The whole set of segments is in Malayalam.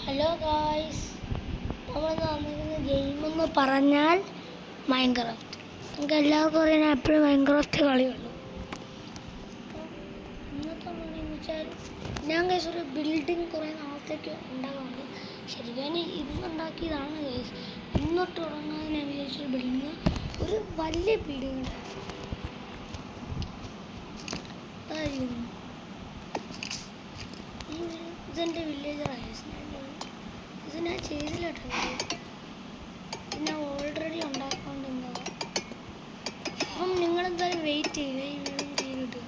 ഹലോ ഗായ്സ്, നമ്മൾ വന്നിരിക്കുന്ന ഗെയിം എന്ന് പറഞ്ഞാൽ മൈൻക്രാഫ്റ്റ്. നമുക്ക് എല്ലാവർക്കും അറിയാൻ എപ്പോഴും മൈൻക്രാഫ്റ്റ് കളിയുള്ളൂ. ഇന്നത്തെ നമ്മളെന്ന് വെച്ചാൽ ഞാൻ ഗൈസ് ഒരു ബിൽഡിങ് കുറേ നാളത്തേക്ക് ഉണ്ടാകാറുണ്ട്. ശരിക്കും ഇന്നുണ്ടാക്കിയതാണ് ഗൈസ്. ഇന്നോട്ട് തുടങ്ങാൻ ഞാൻ വിചാരിച്ചൊരു ബിൽഡിങ്, ഒരു വലിയ ബിൽഡിങ് ഉണ്ട്. അതായിരുന്നു ഇതെൻ്റെ വില്ലേജറാണ്. ഇത് ഞാൻ ചെയ്തില്ല കേട്ടോ. ഇത് ഞാൻ ഓൾറെഡി ഉണ്ടാക്കാണ്ടിരുന്നതാണ്. അപ്പം നിങ്ങളെന്തായാലും വെയിറ്റ് ചെയ്യുക ഈ വീടും ചെയ്തിട്ട്.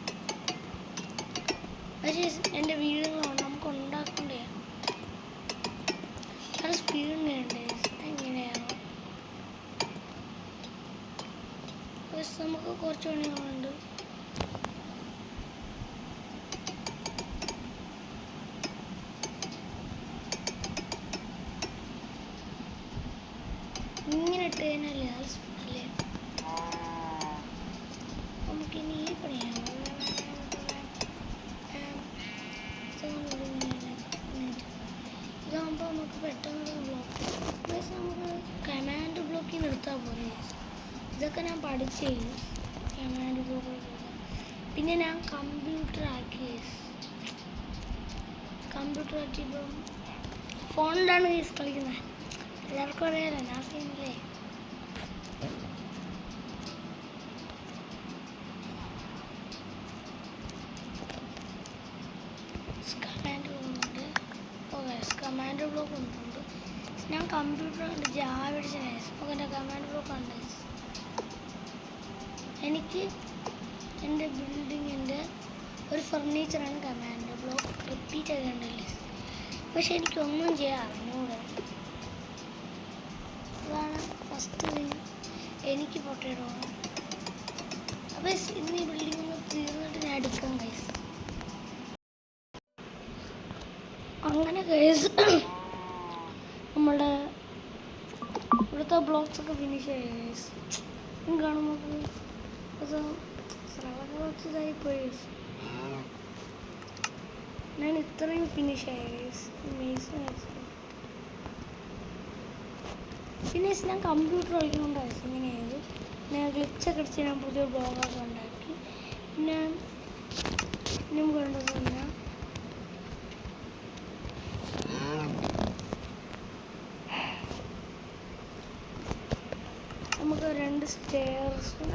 പക്ഷേ എൻ്റെ വീടുകളുണ്ട്, നമുക്ക് ഉണ്ടാക്കണ്ടേ. അത് സ്പീഡ് വേണ്ടേ എങ്ങനെയാണ്. നമുക്ക് കുറച്ച് പണികളുണ്ട്. ഇങ്ങനെ ഇട്ട് കഴിഞ്ഞാൽ സ്പീഡില്ലേ. നമുക്കിനി ഈ പണിയാണ്. ഇതാകുമ്പോൾ നമുക്ക് പെട്ടെന്ന് ബ്ലോക്ക് നമുക്ക് കമാൻഡ് ബ്ലോക്കിൽ നിർത്താൻ പോലെ. ഇതൊക്കെ ഞാൻ പഠിച്ചു കമാൻഡ് ബ്ലോക്ക്. പിന്നെ ഞാൻ കമ്പ്യൂട്ടർ ആക്കിയപ്പം ഫോണിലാണ് കളിക്കുന്നത്. എല്ലാവർക്കും അറിയാലോ ഞാൻ ചെയ്യുന്നില്ലേ. കമാൻഡ് ബ്ലോക്ക് ഉണ്ട്. ഞാൻ കമ്പ്യൂട്ടർ ഉണ്ട് ജാവ അടിച്ചത്. എൻ്റെ കമാൻഡ് ബ്ലോക്ക് ഉണ്ട്. എനിക്ക് എൻ്റെ ബിൽഡിങ്ങിൻ്റെ ഒരു ഫർണിച്ചറാണ് കമാൻഡ് ബ്ലോക്ക്. റിപ്പീറ്റ് ചെയ്തിട്ടുണ്ടല്ലേ. പക്ഷെ എനിക്കൊന്നും ചെയ്യാൻ അറിഞ്ഞൂടെ. അതാണ് ഫസ്റ്റ് തിങ് എനിക്ക് പൊട്ടേടോ. അപ്പോൾ ഇന്ന് ഈ ബിൽഡിംഗ് ഒന്ന് തീർന്നിട്ട് ഞാൻ എടുക്കാം ഗൈസ്. അങ്ങനെ ഗൈസ് നമ്മുടെ ഇവിടുത്തെ ബ്ലോക്സൊക്കെ ഫിനിഷ് ആയി ഗൈസ്. കാണുമ്പോൾ കുറച്ച് ഇതായിപ്പോയി. ഞാൻ ഇത്രയും ഫിനിഷ് ആയി ഗൈസ്. പിന്നെ ഞാൻ കമ്പ്യൂട്ടർ കളിക്കുന്നുണ്ടായിരുന്നു. ഇങ്ങനെയായത് ഞാൻ ഗ്ലിച്ചൊക്കെ അടിച്ച് ഞാൻ പുതിയ ബ്ലോഗൊക്കെ ഉണ്ടാക്കി. പിന്നെ ഇനിയും വേണ്ടതല്ല നമുക്ക് 2 സ്റ്റെയർസും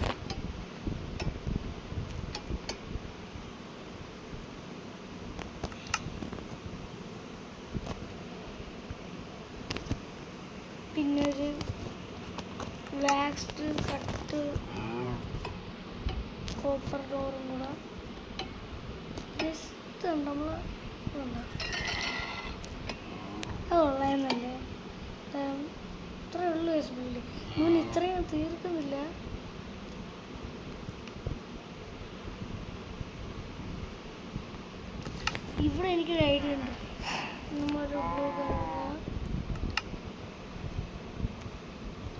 പിന്നൊരു വാക്സ്ഡ് കട്ട് കോപ്പർ ഡോറും കൂടെ ജസ്റ്റ് നമ്മൾ ഉള്ളതെന്നല്ലേ. ഇത്രയേ ഉള്ളൂ ബിൽഡിംഗ്. മോൻ ഇത്രയും തീർക്കുന്നില്ല. ഇവിടെ എനിക്കൊരു ഐഡിയ ഉണ്ട്. നമ്മളൊരു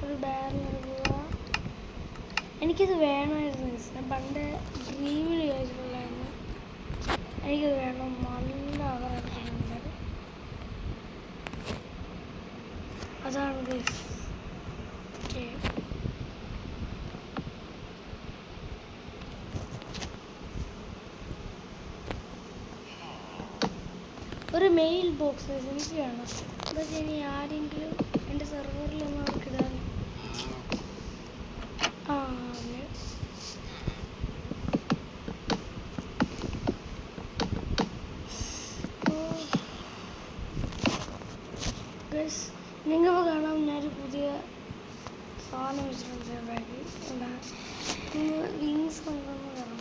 ഒരു ബാരൽ എടുക്കുക. എനിക്കിത് വേണമായിരുന്നു. ഞാൻ പണ്ട് ഡ്രീമിൽ ചോദിച്ചിട്ടുള്ളായിരുന്നു. എനിക്കത് വേണം. നല്ല ആഗ്രഹമുണ്ട്. അതാണ് ഗൈസ്. ഒരു മെയിൽ ബോക്സ് എനിക്ക് വേണം. എന്താ വെച്ചാൽ ഇനി ആരെങ്കിലും എൻ്റെ സെർവറിലൊന്നും അവർക്ക് ഇടാൻ. നിങ്ങൾക്ക് കാണാം ഞാനൊരു പുതിയ സാധനം വെച്ചിട്ടുണ്ടാക്കി. വിങ്സ് കൊണ്ടുവന്ന് കാണാം.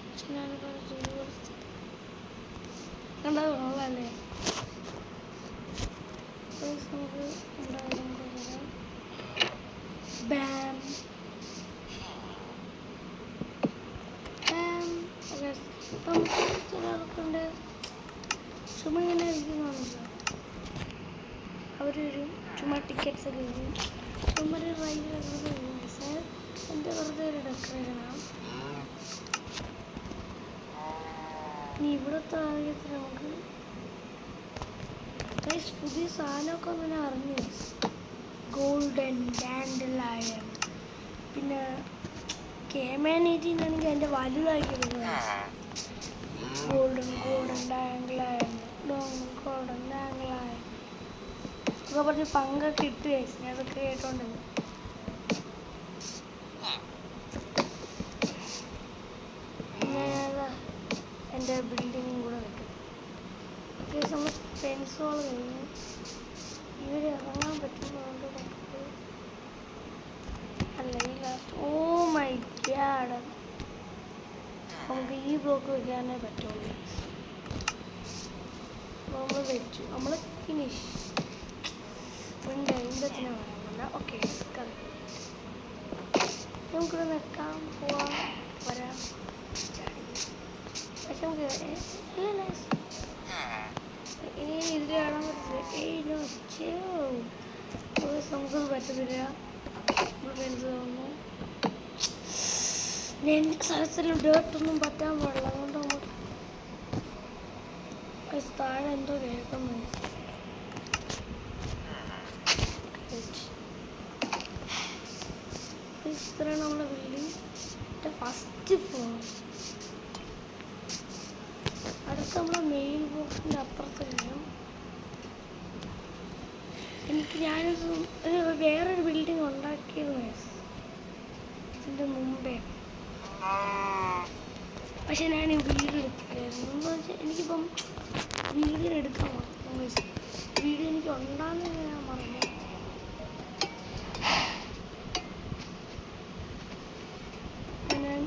പക്ഷെ ഞാനിപ്പോൾ കണ്ടത് കൊള്ളാല്ലേ. നമുക്ക് ബാം ബാം. നമുക്ക് ചിലർക്കുണ്ട് ചുമ്മാ ഇങ്ങനെ ഇരിക്കുന്നുണ്ട്. അവർ വരും ചുമ്മാ ടിക്കറ്റ്സ് ഒക്കെ വരും. ചുമ്മാ ഒരു റൈഡിലൊക്കെ വരും. എൻ്റെ വെറുതെ ഒരു ഡെക്കറേഷനാണ്. ഇനി ഇവിടുത്തെ ആദ്യത്തിൽ നമുക്ക് പുതിയ സാധനമൊക്കെ അങ്ങനെ അറിഞ്ഞു. ഗോൾഡൻ ഡാൻഡലയൺ, പിന്നെ K-Man18 എൻ്റെ വലുതായിരിക്കുന്നത്. ഗോൾഡൻ ഡാൻഡലയൺ, ഗോൾഡൻ ഡാൻഡലയൺ ഒക്കെ പറഞ്ഞ് പങ്കൊക്കെ ഇട്ട് കഴിച്ചു. ഞാൻ അതൊക്കെ കേട്ടോണ്ടിരുന്നു. പിന്നെ എൻ്റെ ബിൽഡിങ്ങും കൂടെ വെക്കും. അത്യാവശ്യം നമ്മൾ ഫ്രണ്ട്സുകൾ കഴിഞ്ഞ് ഇവർ ഇറങ്ങാൻ പറ്റുന്നതുകൊണ്ട് നമുക്ക് അല്ല ഈ ലാസ്റ്റ് മൈ ഗാഡ് നമുക്ക് ഈ ബ്ലോക്ക് വെക്കാനേ പറ്റുള്ളൂ. നമ്മൾ വെച്ചു, നമ്മൾ ഫിനിഷ്. ഇന്തത്തിനെ പറയാൻ ഓക്കെ നമുക്കിവിടെ നിൽക്കാം, പോവാം, വരാം. പക്ഷെ നമുക്ക് ഇതിൽ കാണാൻ പറ്റില്ല. നമുക്കത് പറ്റത്തില്ല. നമ്മൾ ഫ്രണ്ട്സ് തോന്നുന്നു എനിക്ക് സ്ഥലത്തിലും ഡേർട്ടൊന്നും പറ്റാൻ പാടില്ല. അതുകൊണ്ട് നമുക്ക് താഴെ എന്തോ കേൾക്കുന്നത്. ഇത്രയാണ് നമ്മുടെ ബിൽഡിംഗ് ഫസ്റ്റ് ഫ്ലോർ. അടുത്ത നമ്മുടെ മെയിൻ ബോക്സിൻ്റെ അപ്പുറത്ത് കഴിയും. ഞാനൊരു വേറൊരു ബിൽഡിംഗ് ഉണ്ടാക്കിയിരുന്നു ഇതിൻ്റെ മുമ്പേ. പക്ഷെ ഞാൻ വീടെടുത്തില്ലായിരുന്നു. എന്ന് വെച്ചാൽ എനിക്കിപ്പം വീടിനെടുക്കാൻ വീട് എനിക്ക് ഉണ്ടാകുന്ന ഞാൻ മറന്നു. ഞാൻ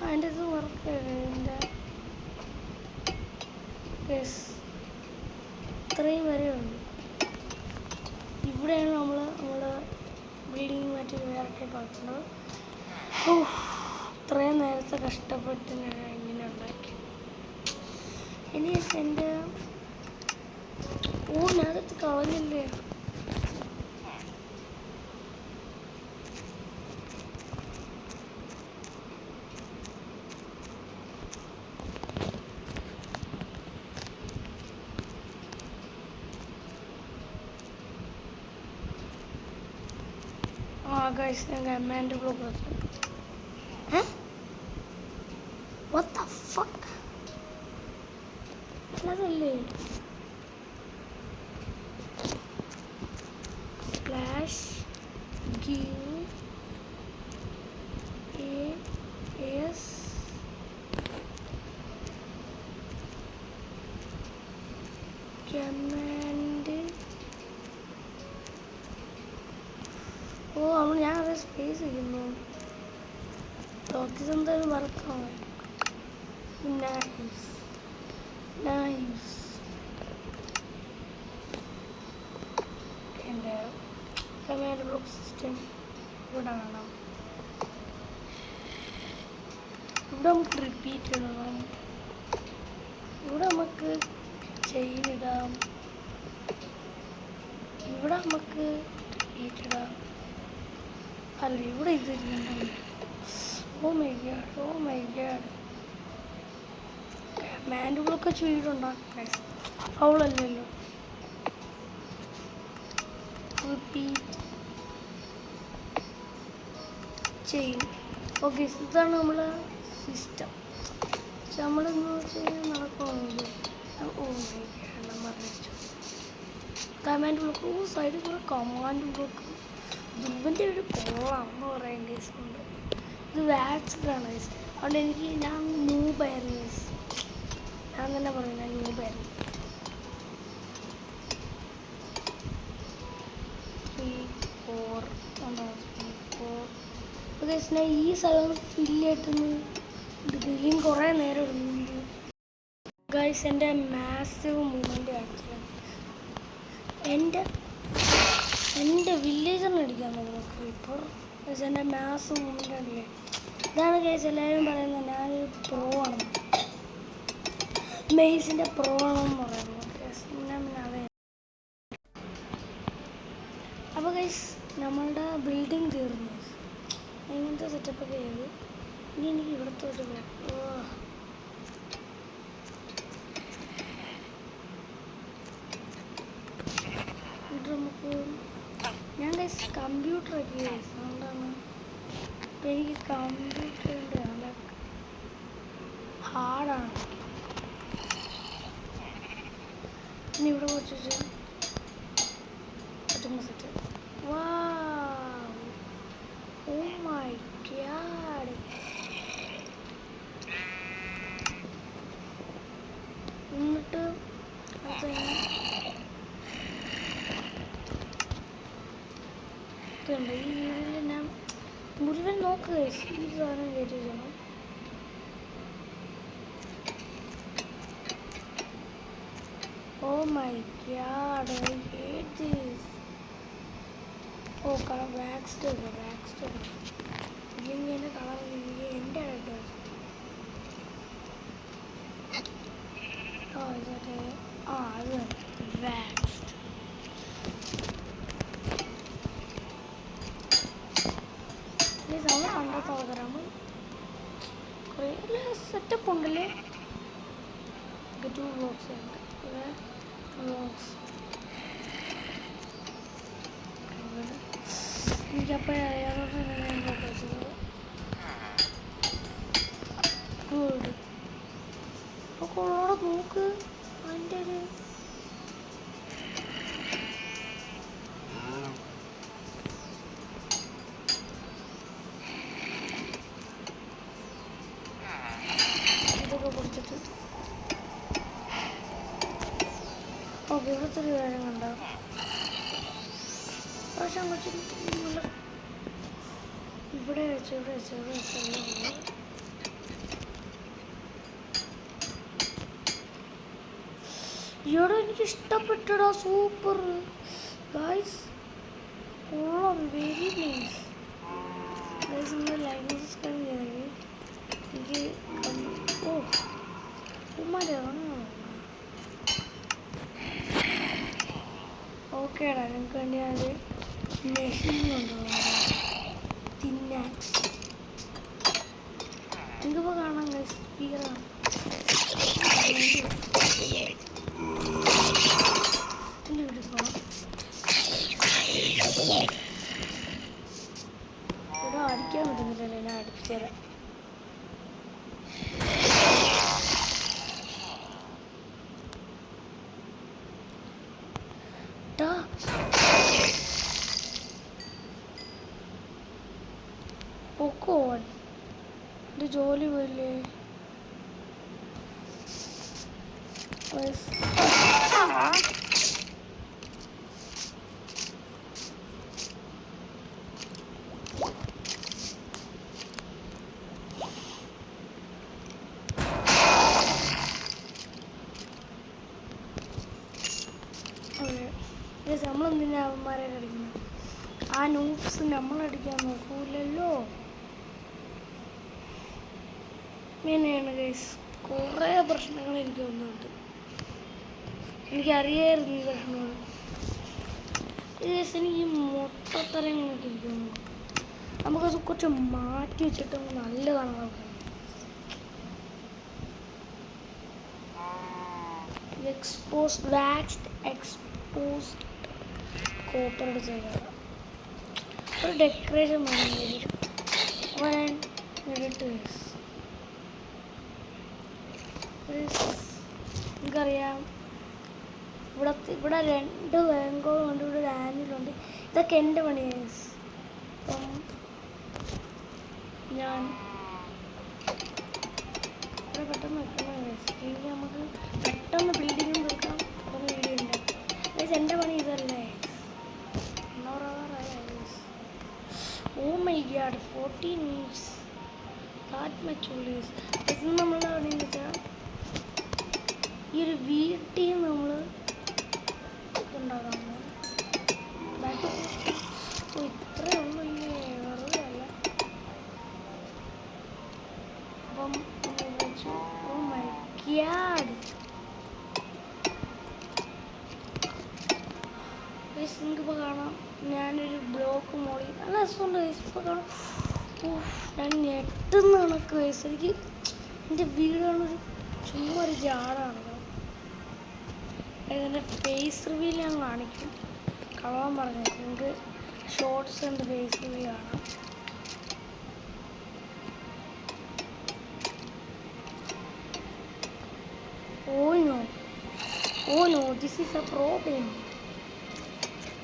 അതിൻ്റെ ഇത് വർക്ക് ചെയ്തത് ഇത്രയും വരെ ഉണ്ട്. ഇവിടെയാണ് നമ്മുടെ ബിൽഡിങ് മറ്റൊരു വേറെ ടൈപ്പ് ആക്കുന്നത്. ഇത്രയും നേരത്തെ കഷ്ടപ്പെട്ട് ഞാൻ ഇങ്ങനെ ഉണ്ടാക്കി. ഇനി എൻ്റെ ഞാനത് കളഞ്ഞില്ലേ. Guys, ഞാൻ കമാൻഡ് ബ്ലോക്ക് എടുത്തു. What the fuck? അതല്ലേ സ്ലാഷ് give as കമാൻഡ്. ഞാനത് സ്പേസ് ചെയ്യുന്നു. ടോക്കിസ് എന്തായാലും വർക്കാണ്. നൈസ്. എൻ്റെ കമാൻഡ് ബ്ലോക്ക് സിസ്റ്റം ഇവിടെ കാണാം. ഇവിടെ നമുക്ക് റിപ്പീറ്റ് ഇടണം. ഇവിടെ നമുക്ക് ചെയിൻ ഇടാം. ഇവിടെ നമുക്ക് ഇടാം. അല്ല ഇവിടെ ഇതില്ല. Oh my god command block വീടുണ്ടാക്കണേ ഫൗളല്ലല്ലോ. Repeat chain. ഓക്കെ, ഇതാണ് നമ്മളെ സിസ്റ്റം. പക്ഷെ നമ്മളെന്ന് വെച്ചാൽ നടക്കണമെന്നില്ല. പറഞ്ഞു കമാൻഡ് ബ്ലോക്ക്. സൈഡിൽ കൂടെ കമാൻഡ് ബ്ലോക്ക്. ദുബൻ്റെ ഒരു കോളാണെന്ന് പറയാൻ കേസുണ്ട്. ഇത് വാക്സിലാണ് കേസ്. അതുകൊണ്ട് ഞാൻ നൂബായിരുന്നു കേസ്. ഞാൻ തന്നെ പറയും ഞാൻ നൂബായിരുന്നു. 3, 4 കേസ്. ഞാൻ ഈ സ്ഥലം ഫില്ലായിട്ടൊന്ന് ഗ്രില്ലിങ് കുറേ നേരം എടുക്കുന്നുണ്ട് ഗൈസ്. എൻ്റെ മാസീവ് മൂവ്മെൻ്റ് കാണിച്ചില്ല. എൻ്റെ വില്ലേജറിന് അടിക്കാൻ പോകുന്നു ക്രീപ്പർ. കേസ് എൻ്റെ മാസീവ് മൂവ്മെൻ്റ് ആണല്ലേ. ഇതാണ് കേസ് എല്ലാവരും പറയുന്നത് ഞാനൊരു പ്രോ ആണ്, മെയ്സിൻ്റെ പ്രോ ആണെന്ന് പറയുന്നത് കേസ്. അതെ. അപ്പോൾ കേസ് നമ്മളുടെ ബിൽഡിങ് തീർന്നു. ഇങ്ങനത്തെ സെറ്റപ്പൊക്കെ ചെയ്ത് ഇനി എനിക്ക് ഇവിടുത്തെ ഒരു കമ്പ്യൂട്ടറൊക്കെ അതുകൊണ്ടാണ് ഇപ്പം എനിക്ക് കമ്പ്യൂട്ടറിൻ്റെ ഹാർഡാണ്. ഇനി ഇവിടെ കുറച്ച് സെറ്റ്. Oh my God. എന്നിട്ട് ഈ വീഡിയോയിൽ ഞാൻ മുഴുവൻ നോക്കുക ഈ സാധനം കയറ്റിക്കണം. Oh my god, I hate this. Oh, color waxed. ഇല്ലെങ്കിൽ കളർ എൻ്റെ ഇട്ട്. അത് waxed. ഈ സാധനം കണ്ടാൽ തോന്നരാമ് കുറേ സെറ്റപ്പ് ഉണ്ടല്ലേ. 2 blocks ഉണ്ട്. എനിക്കപ്പോൾ ഗുഡ്. അപ്പോൾ അവിടെ നോക്ക് അതിൻ്റെ ഒരു ഇതൊക്കെ കൊടുത്തിട്ട് ഓക്കെ ഇവിടുത്തെ ഒരു കാര്യം കണ്ടോ. പക്ഷെ അങ്ങോട്ട് ഇവിടെ വെച്ച് ഇവിടെ എനിക്ക് ഇഷ്ടപ്പെട്ടടാ. Super guys, very nice guys. നിങ്ങൾ ലൈക്ക് സബ്സ്ക്രൈബ് ചെയ്തെങ്കിൽ എനിക്ക് ഓക്കേടാ. നിങ്ങൾക്ക് വേണ്ടി അത് മെഷീൻ കൊണ്ടുപോകാം തിന്നാൻ. നിങ്ങൾക്കിപ്പോൾ കാണാം ഗൈസ്, സ്പീക്കറാണ്. എൻ്റെ വീട്ടിൽ പോകാം. ഇവിടെ അടിക്കാൻ പറ്റുന്നില്ലല്ലോ, ഞാൻ അടിച്ചു തരാം. പൊക്കോൻ എൻ്റെ ജോലി പോയില്ലേ. നമ്മളെന്തിനാ അവന്മാരെ കളിക്കുന്നത്? ആ നൂപ്സ് നമ്മളടിക്കാൻ നോക്കൂലല്ലോ. ഇങ്ങനെയാണ് ഗൈസ്, കുറേ പ്രശ്നങ്ങൾ എനിക്ക് വന്നിട്ട്. എനിക്കറിയായിരുന്നു ഈ പ്രശ്നങ്ങൾ. ഗൈസ് എനിക്ക് മൊട്ടത്തരങ്ങളൊക്കെ ഇരിക്കുന്നു. നമുക്കത് കുറച്ച് മാറ്റി വെച്ചിട്ട് നല്ലതാണ്. എക്സ്പോസ്ഡ് വാക്സ്ഡ് എക്സ്പോസ്ഡ് കോപ്പർ ചെയ്യാം. ഒരു ഡെക്കറേഷൻ നിങ്ങൾക്കറിയാം. ഇവിടെ 2 ബാങ്കുകളുണ്ട്, ഇവിടെ ഒരു ആനിലുണ്ട്. ഇതൊക്കെ എൻ്റെ പണിയാണ്. അപ്പം ഞാൻ ഇവിടെ പെട്ടെന്ന് വെക്കണം. ഇനി നമുക്ക് പെട്ടെന്ന് ബിൽഡിങ്ങും തീർക്കാം. പെട്ടെന്ന് വീഡിയോ ഉണ്ടാക്കാം. എൻ്റെ പണി ഇതല്ലേ. Oh my god, 14 minutes. That much only. ഇത് നമ്മളുടെ പണിയെന്ന് വെച്ചാൽ ഈ ഒരു വീട്ടിൽ നമ്മൾ ഉണ്ടാകാം. ഇത്രേ ഉള്ളല്ലേ, വെറുതെ അല്ല. അപ്പം വെച്ചു. Oh my god. നിങ്ങൾക്കിപ്പോൾ കാണാം, ഞാനൊരു ബ്ലോക്ക് മോളി നല്ല രസമുണ്ട്. ഇപ്പോൾ കാണാം, ഞാൻ ഞെട്ടുന്ന കണക്ക് വയസ്സ്. എനിക്ക് എൻ്റെ വീടാണൊരു ചുമ്മാ ഒരു ജാടാണ്. അതിൻ്റെ ഫേസ് റിവീൽ ഞാൻ കാണിക്കും. കളവാൻ പറഞ്ഞു നിങ്ങൾക്ക് ഷോർട്സ് ഉണ്ട് ഫേസിൽ കാണാം. Oh no, oh no, this is a problem.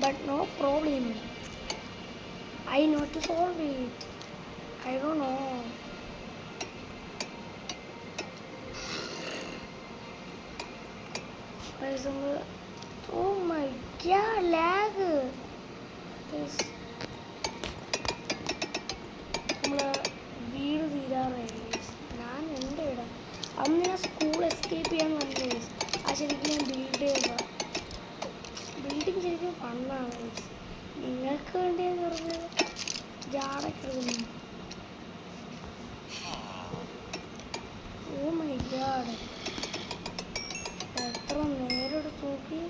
But no problem. I know to solve it. I don't know. Oh my god, lag. Yes. നമ്മളെ വീട് തീരാറായി. ഞാൻ എൻ്റെ ഇവിടെ അന്ന് ഞാൻ സ്കൂൾ എസ്കേപ്പ് ചെയ്യാൻ വന്നത്. ആ ശരിക്കും ഞാൻ ബിൽഡിങ് ശരിക്കും ഫണ്ണാണ്. നിങ്ങൾക്ക് വേണ്ടിയെന്ന് പറഞ്ഞ് ജാടൊക്കെ എടുക്കുന്നു. ഓ മൈ ഗാഡ്, എത്ര നേരം എടുത്ത് നോക്കി.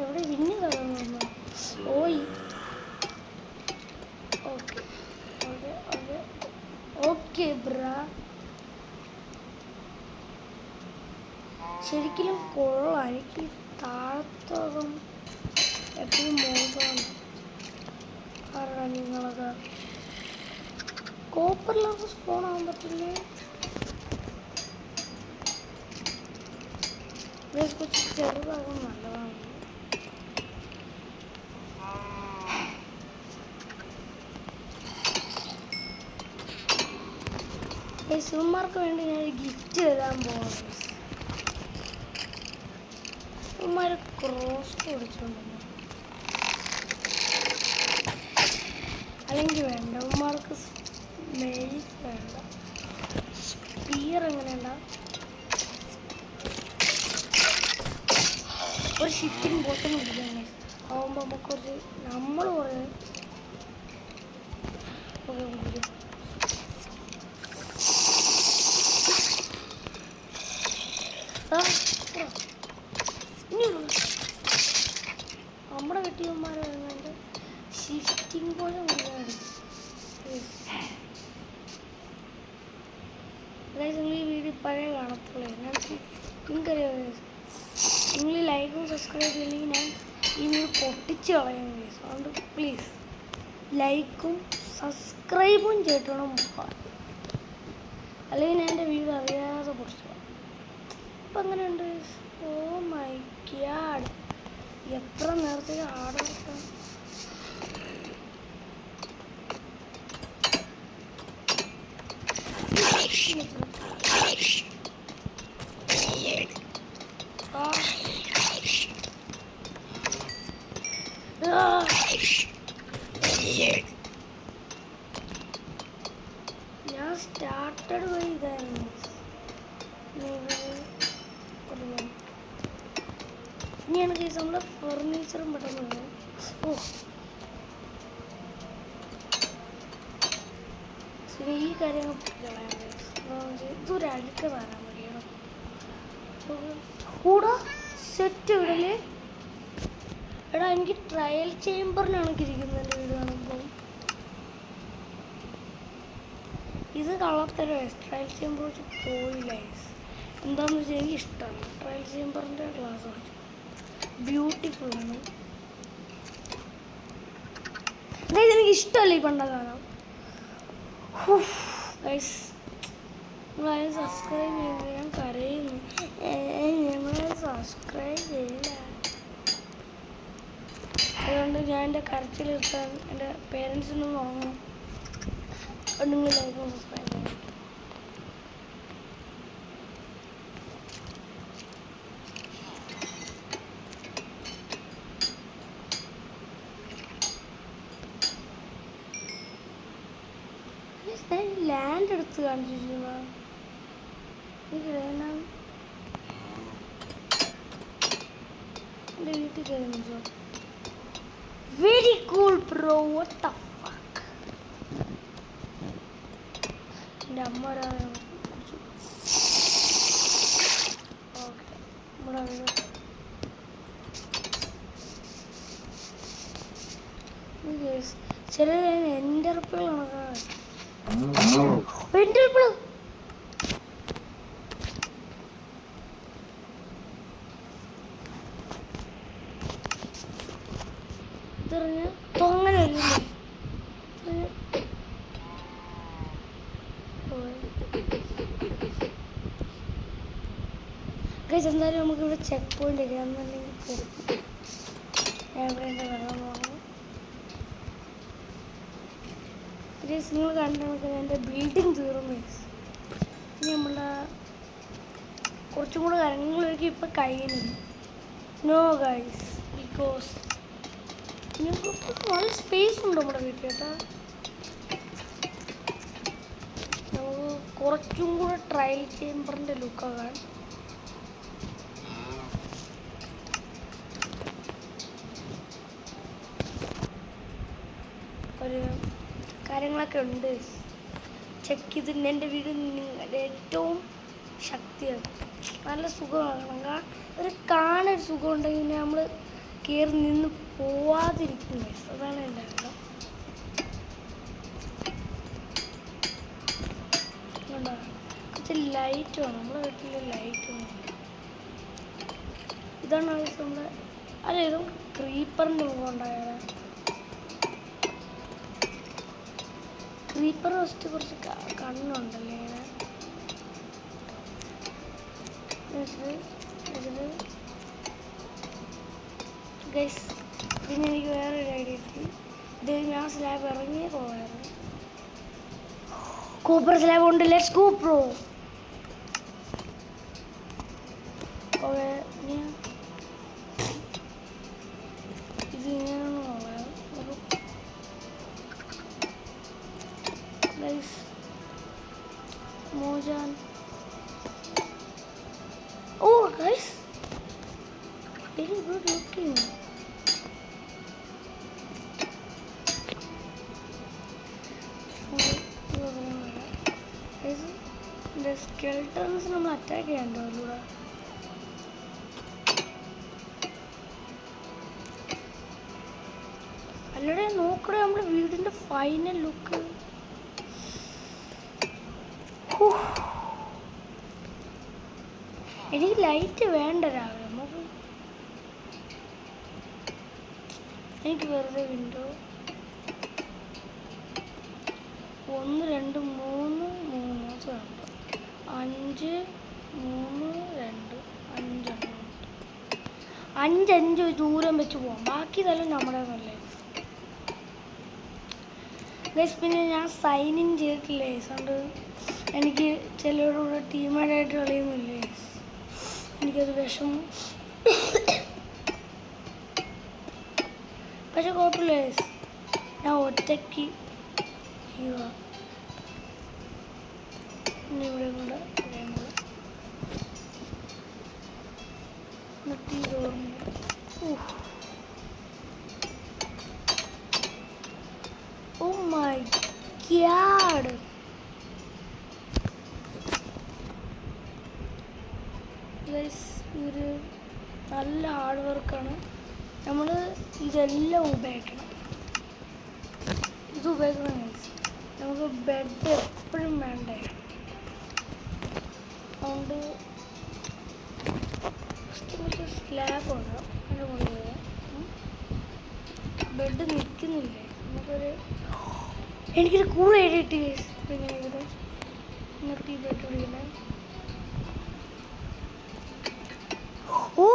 എവിടെ വിന്ന് കളഞ്ഞു. ഓയ് ഓക്കെ ഓക്കെ ഓക്കെ ഓക്കെ ബ്രാ. ശരിക്കും കൊള്ളാം. എനിക്ക് താഴത്തോകം എപ്പോഴും മോശമാണ്. ആരാ നിങ്ങളൊക്കെ കോപ്പറിലൊക്കെ സ്പോൺ ആവാൻ പറ്റില്ലേ? കൊച്ചു ചെറുതാകും നല്ലതാണ്. സുമാർക്ക് വേണ്ടി ഞാൻ ഗിഫ്റ്റ് തരാൻ പോകുന്നത്. സുമാർ ക്രോസ് കൊടുച്ചുകൊണ്ടു അല്ലെങ്കിൽ വേണ്ട. ഉമ്മാർക്ക് മെഴുക്ക് വേണ്ട. സ്പീർ എങ്ങനെയുണ്ട? ഒരു ഷിഫ്റ്റിംഗ് ബോട്ടം കുടിക്കാൻ ആവുമ്പോൾ നമുക്ക് കുറച്ച് നമ്മൾ കുറേ കുടിക്കും. നമ്മുടെ കെട്ടിയന്മാർ വരുന്നുണ്ട്. ഷിഫ്റ്റിംഗ് പോലെ കുടിക്കാണ്. നിങ്ങൾ ഈ വീഡിയോ പഴയ കാണത്തുള്ളൂ. നിങ്ങൾക്കറിയാം, നിങ്ങൾ ലൈക്കും സബ്സ്ക്രൈബ് ചെയ്യില്ലെങ്കിൽ ഞാൻ ഈ വീഡിയോ പൊട്ടിച്ച് കളയാൻ. അതുകൊണ്ട് പ്ലീസ് ലൈക്കും സബ്സ്ക്രൈബും ചെയ്തിട്ടണം പോകാൻ. അല്ലെങ്കിൽ ഞാൻ എൻ്റെ വീഡിയോ അറിയാതെ പൊട്ടിച്ചു. ഇപ്പം അങ്ങനെയുണ്ട്. ഓ മൈ ഗാഡ്, എത്ര നേരത്തേക്ക് ആടെടുക്കാം. ഞാൻ സ്റ്റാർട്ടഡ് വഴി ഇതായിരുന്നു. ഇനിയാണ് കേസ് നമ്മുടെ ഫർണിച്ചറും പെട്ടെന്ന് വരും. ഓ ശരി, ഈ കാര്യങ്ങൾ കളയാൻ ഇതൊരു അഴുക്ക് തരാൻ കഴിയണം. കൂടാ സെറ്റ് ഇടല്. എടാ എനിക്ക് ട്രയൽ ചേമ്പറിനാണ് ഇരിക്കുന്നത് എൻ്റെ വീട് കാണുമ്പോൾ. ഇത് കളർത്തരോ ട്രയൽ ചേമ്പർ വെച്ച് പോയില്ല. എന്താണെന്ന് വെച്ചാൽ എനിക്ക് ഇഷ്ടമാണ് ട്രയൽ ചേമ്പറിൻ്റെ ഗ്ലാസ് വെച്ച്. ബ്യൂട്ടിഫുള്ളാണ്. എനിക്ക് ഇഷ്ടമല്ല ഈ പണ്ട കാണാം. ഗൈസ് നിങ്ങൾ സബ്സ്ക്രൈബ് ചെയ്യില്ല. ഞാൻ കരയുന്നു. ഞങ്ങൾ സബ്സ്ക്രൈബ് ചെയ്യില്ല. അതുകൊണ്ട് ഞാൻ എൻ്റെ കരച്ചിൽ നിർത്താൻ എൻ്റെ പേരൻസിനൊന്നും ഉറങ്ങണം. നിങ്ങൾ ലൈക്കും സബ്സ്ക്രൈബ് ചെയ്യണം. ലാൻഡ് എടുത്ത് കാണിച്ചിരിക്കുന്ന എൻ്റെ വീട്ടിൽ കയറുന്നു. Very cool bro, what the fuck. എൻ്റെ അമ്മ ഒരാളെ കുറിച്ച് ഓക്കെ നമ്മുടെ ചില എൻ്റെ ഉറപ്പുകളാണ്. എൻ്റെ ഉറപ്പുകൾ ഗൈസ് എന്തായാലും നമുക്കിവിടെ ചെക്ക് പോയിന്റ് ഒക്കെ എന്നുണ്ടെങ്കിൽ പോകും. ഞാൻ ഇവിടെ എൻ്റെ വെള്ളം വാങ്ങും. ഗൈസ് നിങ്ങൾ കണ്ടു നോക്കുന്നത് എൻ്റെ ബിൽഡിങ് തീർന്നു ഗൈസ്. ഇനി നമ്മളുടെ കുറച്ചും കൂടെ കാര്യങ്ങളിലേക്ക് ഇപ്പം കഴിയുന്നില്ല. നോ ഗൈസ്, ബിക്കോസ് നിങ്ങൾക്ക് നല്ല സ്പേസ് ഉണ്ട് നമ്മുടെ വീട്ടിൽ കേട്ടോ. നമുക്ക് കുറച്ചും കൂടെ ട്രയൽ ചേമ്പറിൻ്റെ ലുക്കാകാൻ ഒരു കാര്യങ്ങളൊക്കെ ഉണ്ട്. ചെക്ക് ചെയ്തിട്ട് എൻ്റെ വീട് നിങ്ങളുടെ ഏറ്റവും ശക്തിയാണ്. നല്ല സുഖമാണ്. ഒരു കാണൊരു സുഖം ഉണ്ടെങ്കിൽ നമ്മൾ കയറി നിന്ന് പോവാതിരിക്കും. അതാണ് എൻ്റെ ആഗ്രഹം. കണ്ടോ കുറച്ച് ലൈറ്റ് വേണം. നമ്മുടെ വീട്ടിൽ ലൈറ്റ് വേണം. ഇതാണ് ആവശ്യം നമ്മുടെ. അല്ല ഇതും ക്രീപ്പറിൻ്റെ മുഖം ഉണ്ടായാൽ ക്രീപ്പർ ഫസ്റ്റ് കുറച്ച് കണ്ണുണ്ടല്ലേ ഇങ്ങനെ ഗൈസ്. പിന്നെ എനിക്ക് വേറൊരു ഐഡിയ എത്തി. ഇത് ഞാൻ സ്ലാബ് ഇറങ്ങിയേ പോകായിരുന്നു. കൂപ്പർ സ്ലാബ് ഉണ്ട്. Let's go bro. ഓക്കെ ഇത് ഇങ്ങനെയാണ് പോകാം. ഗൈസ് മോജാൻ. ഓ ഗൈസ് വെരി ഗുഡ് ലുക്കിംഗ്. സ്കെൽട്ടൺസ് നമ്മൾ അറ്റാക്ക് ചെയ്യാണ്ടോ അതിലൂടെ. അല്ലടെ നോക്കണേ നമ്മുടെ വീടിൻ്റെ ഫൈനൽ ലുക്ക്. എനിക്ക് ലൈറ്റ് വേണ്ട രാവിലെ. നമുക്ക് എനിക്ക് വെറുതെ വിൻഡോ 1 2 3 5 3 2 5 5 ദൂരം വെച്ച് പോവാം. ബാക്കി ഇതെല്ലാം നമ്മുടെ നല്ലേ ഗൈസ്. പിന്നെ ഞാൻ സൈൻ ഇൻ ചെയ്തിട്ടില്ലേ. അതുകൊണ്ട് എനിക്ക് ചിലരോട് ടീമായിട്ട് കളിയുന്നില്ലേ. എനിക്കത് വിഷമം. പക്ഷെ കുഴപ്പമില്ല ഗൈസ്. ഞാൻ ഒറ്റയ്ക്ക് ഇവിടെ കൂടെ ഓ മൈ ഗോഡ്. ഒരു നല്ല ഹാർഡ് വർക്കാണ്. നമ്മൾ ഇതെല്ലാം ഉപയോഗിക്കണം. ഇത് ഉപയോഗിക്കണം ഗൈസ്. നമുക്ക് ബെഡ് എപ്പോഴും വേണ്ടേ. അതുകൊണ്ട് സ്ലാബ് വേണം. അതിൻ്റെ മുകളിൽ ബെഡ് നിൽക്കുന്നില്ലേ. നമുക്കൊരു എനിക്കൊരു കൂൾ എഴുതിയിട്ട് ഗൈസ്. പിന്നെ ഇവിടെ നിർത്തി ബെഡ് പിടിക്കണേ. ഓ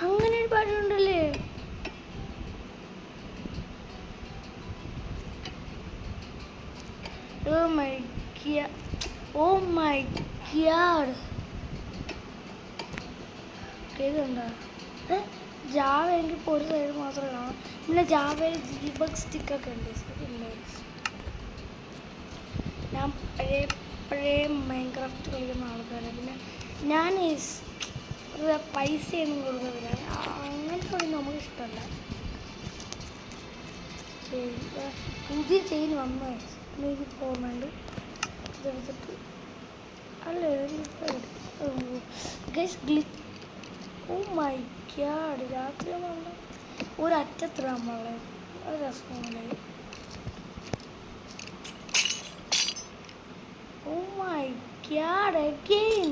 അങ്ങനെ ഒരു പാടുണ്ടല്ലേ. Oh my god. ഇതുണ്ടോ ജാവ. എനിക്കിപ്പോൾ ഒരു സൈഡ് മാത്രമേ കാണാം. പിന്നെ ജാവയിൽ ഡീബഗ് സ്റ്റിക്കൊക്കെ ഉണ്ട്. ഞാൻ പഴയ മൈൻക്രാഫ്റ്റ് കളിക്കുന്ന ആൾക്കാരാണ്. പിന്നെ ഞാൻ പൈസയൊന്നും കൊടുക്കുന്നില്ല. അങ്ങനത്തെ ഒന്നും നമുക്ക് ഇഷ്ടമല്ല. പുതിയ ചെയിൻ വന്ന എനിക്ക് ഓർമ്മയുണ്ട്. ഇതെടുത്തിട്ട് അല്ല ഓ മൈ ഗോഡ്. രാത്രി നമ്മൾ ഒരറ്റത്ത് നമ്മളെ അത് രസമല്ലേ. Oh my God again.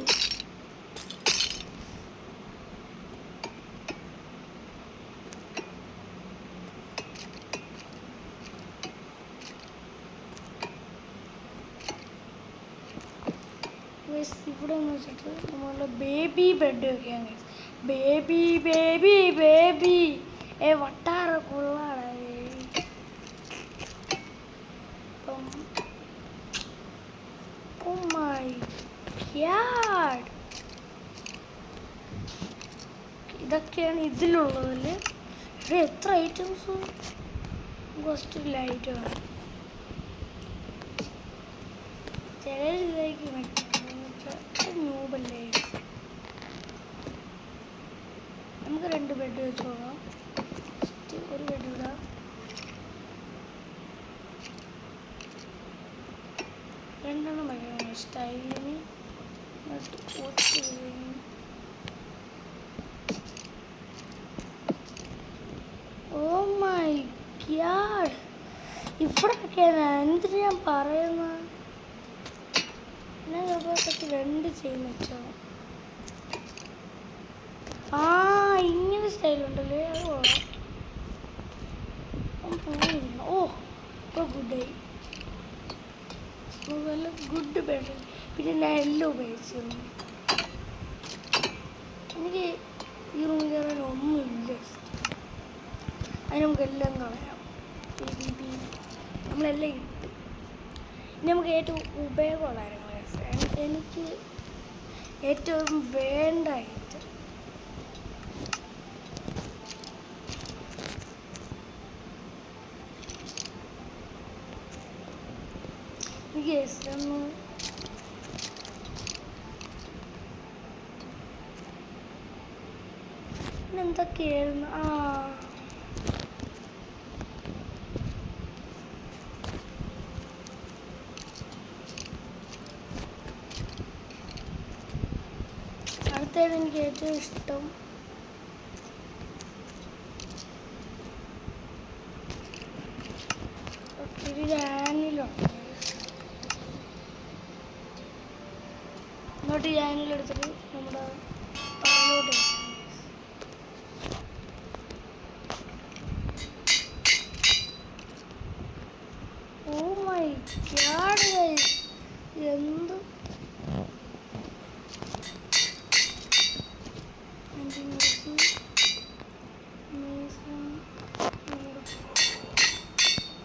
ഇവിടെ എന്ന് വെച്ചിട്ട് നമ്മളുടെ ബേബി ബെഡ് വെക്കുകയാണ്. ബേബി ബേബി ബേബി വട്ടാറ കൊള്ളാട ഇപ്പം. ഓ മൈ ഗോഡ്, ഇതൊക്കെയാണ് ഇതിലുള്ളതല്ലേ. ഇവിടെ എത്ര ഐറ്റംസ്, ഫസ്റ്റ് ലൈറ്റാണ്. ചിലർ ഇതായിരിക്കും ന്യൂബല്ലേ. നമുക്ക് 2 ബെഡ് വെച്ച് പോകാം. ഫസ്റ്റ് ഒരു ബെഡ് ഇടാം. രണ്ടെണ്ണം വയ്ക്കണം സ്റ്റൈലിന്. ഓ മൈ ഗോഡ്, ഇവിടെയൊക്കെയാണ് എന്തിന് ഞാൻ പറയുന്നത്. ഞാൻ ഇതൊക്കെ 2 ചെയിൻ വെച്ചോ. ഇങ്ങനെ സ്റ്റൈലുണ്ടല്ലേ, അത് കൊള്ളാം. ഓ ഇപ്പോൾ ഗുഡായി, നല്ല ഗുഡ് ബെഡ്. പിന്നെ ഞാൻ എല്ലാം ഉപയോഗിച്ചിരുന്നു. എനിക്ക് ഈ റൂമിൽ കയറാൻ ഒന്നുമില്ല. അതിന് നമുക്കെല്ലാം കളയാം. നമ്മളെല്ലാം ഇട്ട് ഇനി നമുക്ക് ഏറ്റവും ഉപയോഗമുള്ളതായിരുന്നു. എനിക്ക് ഏറ്റവും വേണ്ടായിട്ട് ഒന്ന് എന്തൊക്കെയായിരുന്നു. അടുത്തതാണ് എനിക്ക് ഏറ്റവും ഇഷ്ടം. ഒരു ആനിലുണ്ട്. ഇങ്ങോട്ട് ഈ ആനിലെടുത്തിട്ട് നമ്മുടെ തലയിലോട്ട്. ഓ മൈ ഗോഡ് ഗൈസ്, എന്ത്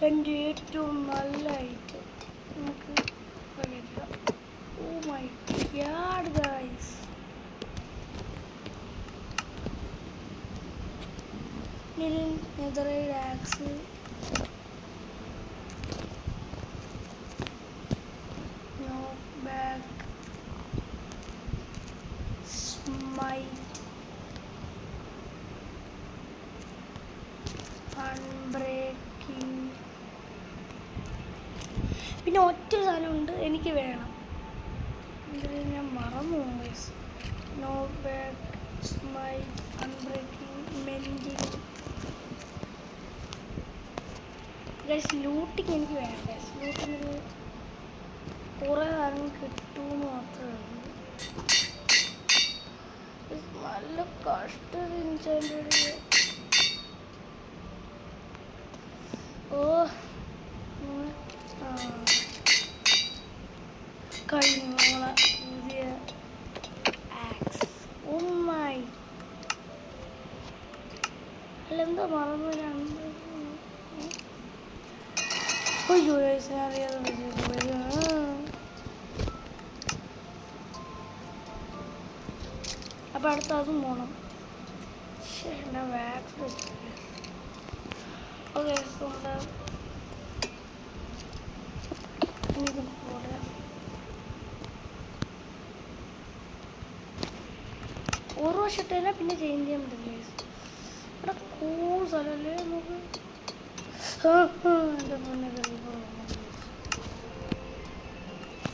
എൻ്റെ ഏറ്റവും നല്ല ഐറ്റം നമുക്ക് കഴിക്കാം. Oh my God guys, netherite axe, knockback, smite, unbreaking. പിന്നെ ഒറ്റ സാധനമുണ്ട് എനിക്ക് വേണം, ഞാൻ മറന്നു. Knockback, smite, unbreaking, mending. Guys looting എനിക്ക് വേണം. ഗൈസ് ലൂട്ടിങ്ങിന് കുറേ സാധനം കിട്ടുമെന്ന് മാത്രമേ ഉള്ളൂ. നല്ല കഷ്ടം എനിക്ക്. ഓ കഴിഞ്ഞു നമ്മളെ പുതിയ ആക്സ്. ഓ മൈ, അല്ലെന്താ മറന്നു. അയ്യോ അറിയാതെ അപ്പം അടുത്ത അതും പോകണം. ഞാൻ വാക്സ് വെച്ചിട്ടില്ല. ഓക്കെ ഇത് പോലെ ഒരു വർഷത്തെ തന്നെ പിന്നെ ചേഞ്ച് ചെയ്യാൻ പറ്റില്ല. ഇവിടെ കൂൾ സ്ഥലമല്ലേ നമുക്ക്. എൻ്റെ പൊന്നെ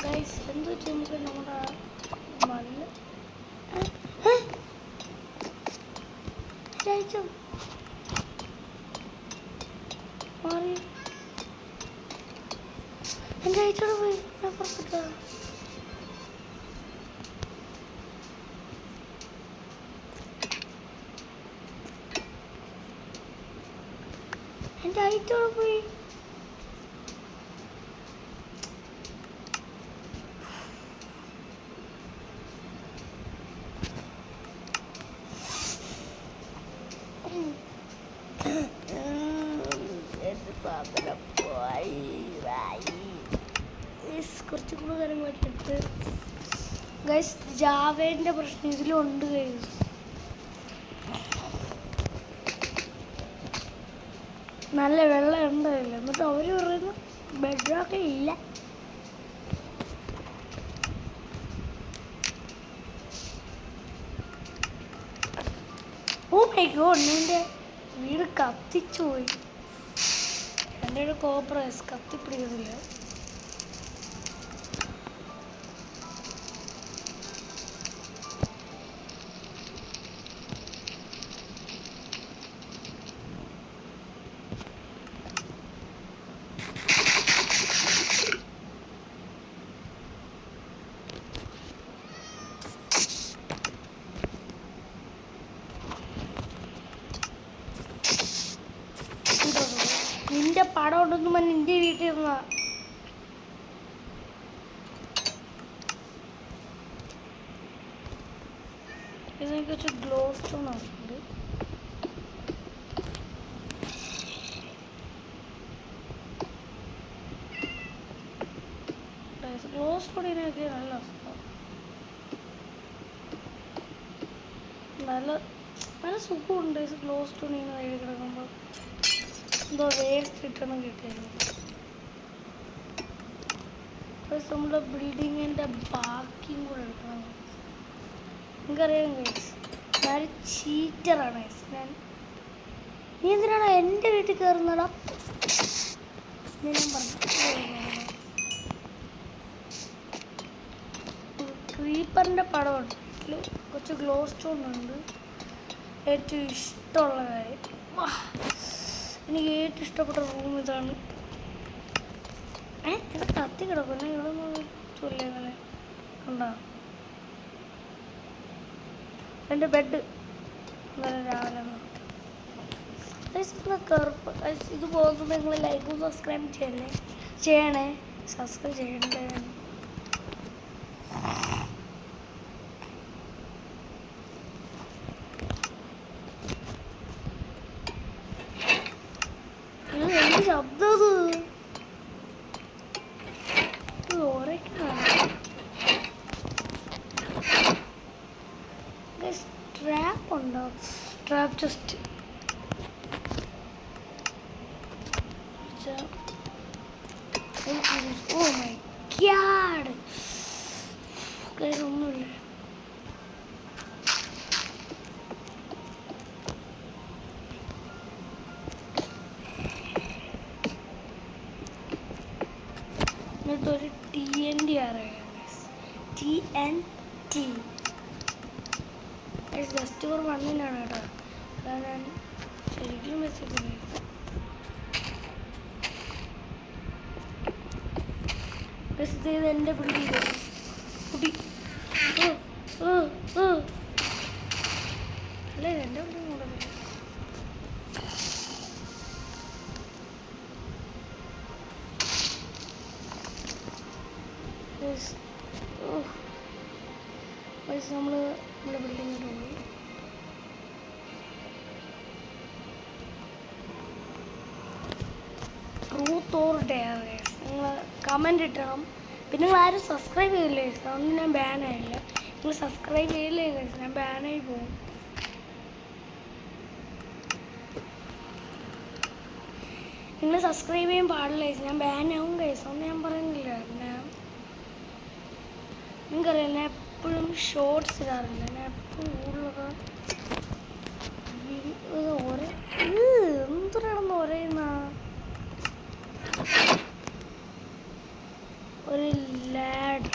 ഗൈസ്, എന്ത് വെച്ചാൽ നമുക്ക് നമ്മുടെ മണ്ണ് അയച്ചു മാറി. എൻ്റെ അയച്ചോടെ പോയി ഞാൻ പുറത്തിട്ടാ. എൻ്റെ അയച്ചോടെ പോയി. ടൂള് കാര്യങ്ങളൊക്കെ എടുത്ത് ഗൈസ് ജാവേൻ്റെ പ്രശ്നം ഇതിലുണ്ട് ഗൈസ്. നല്ല വെള്ളം ഉണ്ടായില്ല, എന്നിട്ട് അവർ പറയുന്നു ബെഡ്റോക്ക് ഇല്ല. ഓ മൈ ഗോഡ്, എൻ്റെ വീട് കത്തിച്ചു പോയി. എൻ്റെ ഒരു കോപ്രസ് കത്തിപ്പിടിക്കുന്നില്ല. നിന്റെ പടം ഉണ്ടെന്ന് പറഞ്ഞ് നിന്റെ വീട്ടിൽ ഇരുന്ന ഇതിനൊക്കെ വെച്ച് ഗ്ലോ സ്റ്റോൺ ആക്കുന്നുണ്ട്. ഗ്ലോ സ്റ്റോണിനൊക്കെ നല്ല നല്ല നല്ല സുഖമുണ്ട്. ഗ്ലോ സ്റ്റോണിന്ന് എഴുതി കിടക്കുമ്പോൾ എന്തോ വേസ്റ്റ് കിട്ടണം കിട്ടിയായിരുന്നു. നമ്മുടെ ബിൽഡിങ്ങിൻ്റെ ബാക്കിയും കൂടെ എടുക്കണം. നിങ്ങൾക്കറിയാം ഗൈസ്, ഞാൻ ചീറ്ററാണ് ഗൈസ്. നീ എന്തിനാണ് എൻ്റെ വീട്ടിൽ കയറുന്നടാ? ഞാൻ പറഞ്ഞു ക്രീപ്പറിൻ്റെ പടമുണ്ട്. കുറച്ച് ഗ്ലോ സ്റ്റോൺ ഉണ്ട്. ഏറ്റവും ഇഷ്ടമുള്ള കാര്യം, എനിക്ക് ഏറ്റവും ഇഷ്ടപ്പെട്ട റൂം ഇതാണ്. ഇത് കത്തി കിടക്കും. ഇവിടെ ചൊല്ലിയങ്ങനെ ഉണ്ടോ എൻ്റെ ബെഡ് ഇന്നലെ രാവിലെ കറുപ്പ്. ഇത് പോകുന്നത് നിങ്ങൾ ലൈക്കും സബ്സ്ക്രൈബ് ചെയ്യണേ. സബ്സ്ക്രൈബ് ചെയ്യണ്ടേ. എന്ത് ശബ്ദം ട്രാപ്പ് ഉണ്ടോ? Trap just oh my God, ഒന്നുമില്ല. എന്നിട്ടൊരു TNT അറിയാം. TNT ജസ്റ്റ് ഫോർ വണ്ണിനാണ് കേട്ടോ. അതാണ് ഞാൻ ശരിക്കും വെച്ചിട്ടില്ല. ഇത് എൻ്റെ പിടി കുട്ടി അല്ലേ, എൻ്റെ പിടി കൊണ്ടുവന്നില്ല. നമ്മൾ നമ്മുടെ ബിൽഡിങ്ങിൽ പോയി. ട്രൂത്ത് ഓർ ഡെയർ നിങ്ങൾ കമൻറ്റ് ഇട്ടണം. പിന്നെ നിങ്ങൾ ആരും സബ്സ്ക്രൈബ് ചെയ്യില്ലേ? അതുകൊണ്ട് ഞാൻ ബാനായില്ല. നിങ്ങൾ സബ്സ്ക്രൈബ് ചെയ്യില്ലേ? ഞാൻ ബാനായി പോകും. നിങ്ങൾ സബ്സ്ക്രൈബ് ചെയ്യാൻ പാടില്ല. ഞാൻ ബാനാവും കേസ്. അതുകൊണ്ട് ഞാൻ പറയുന്നില്ല. നിങ്ങൾക്കറിയാം, ഞാൻ എപ്പോഴും ഷോർട്സ് ഇടാറില്ല. ഞാൻ എപ്പോഴും കൂടുതലൊക്കെ എന്തിനാണെന്ന് പറയുന്ന ഒരു ലാഡ്